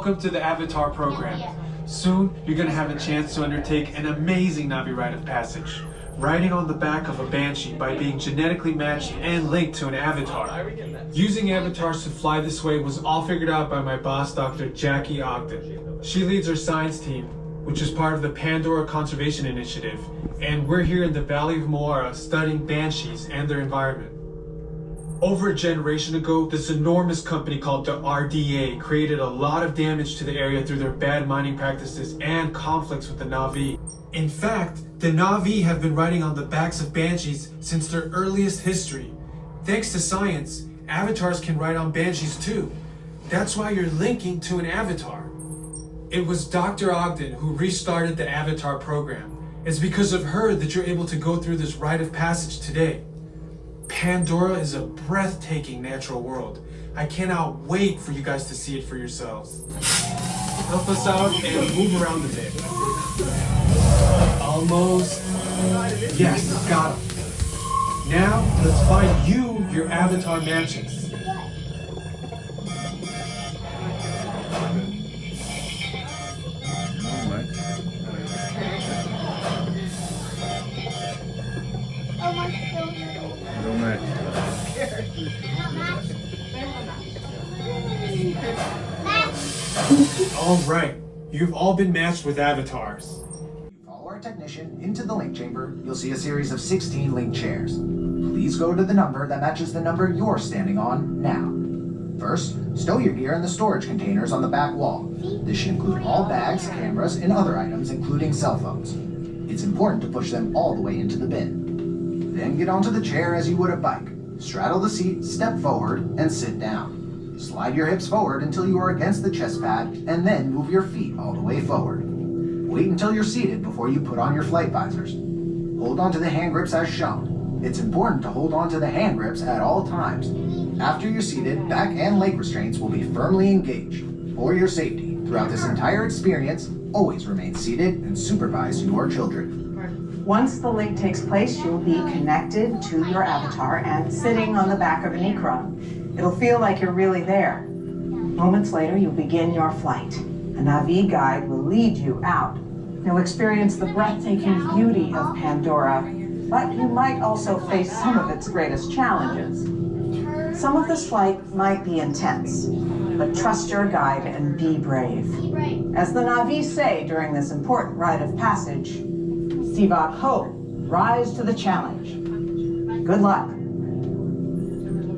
Welcome to the Avatar program. Soon, you're going to have a chance to undertake an amazing Navi rite of passage, riding on the back of a Banshee by being genetically matched and linked to an avatar. Using avatars to fly this way was all figured out by my boss, Dr. Jackie Ogden. She leads our science team, which is part of the Pandora Conservation Initiative, and we're here in the Valley of Moara studying banshees and their environment. Over a generation ago, this enormous company called the RDA created a lot of damage to the area through their bad mining practices and conflicts with the Na'vi. In fact, the Na'vi have been riding on the backs of banshees since their earliest history. Thanks to science, avatars can ride on banshees too. That's why you're linking to an avatar. It was Dr. Ogden who restarted the Avatar program. It's because of her that you're able to go through this rite of passage today. Pandora is a breathtaking natural world. I cannot wait for you guys to see it for yourselves. Help us out and move around a bit. Almost. Yes, got him. Now, let's find you your avatar matches. All right, you've all been matched with avatars. You follow our technician into the link chamber, you'll see a series of 16 link chairs. Please go to the number that matches the number you're standing on now. First, stow your gear in the storage containers on the back wall. This should include all bags, cameras, and other items, including cell phones. It's important to push them all the way into the bin. Then get onto the chair as you would a bike. Straddle the seat, step forward, and sit down. Slide your hips forward until you are against the chest pad, and then move your feet all the way forward. Wait until you're seated before you put on your flight visors. Hold on to the hand grips as shown. It's important to hold on to the hand grips at all times. After you're seated, back and leg restraints will be firmly engaged. For your safety, throughout this entire experience, always remain seated and supervise your children. Once the link takes place, you'll be connected to your avatar and sitting on the back of an Ikron. It'll feel like you're really there. Moments later, you'll begin your flight. A Na'vi guide will lead you out. You'll experience the breathtaking beauty of Pandora, but you might also face some of its greatest challenges. Some of this flight might be intense, but trust your guide and be brave. As the Na'vi say during this important rite of passage, Sivak Ho, rise to the challenge. Good luck.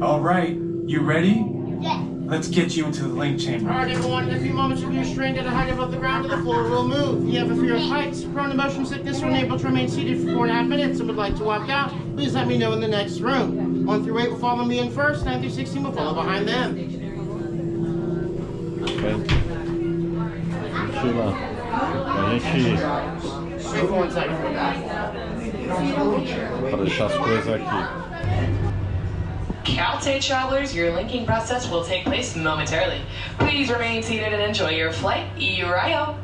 All right, you ready? Yes. Let's get you into the link chamber. All right, everyone, in a few moments you'll be restrained at a height above the ground to the floor will move. If you have a fear of heights, prone to motion sickness, or unable to remain seated for 4.5 minutes and would like to walk out, please let me know in the next room. 1 through 8 will follow me in first, 9 through 16 will follow behind them. Wait for 1 second. Caltech travelers, your linking process will take place momentarily. Please remain seated and enjoy your flight. Uriel.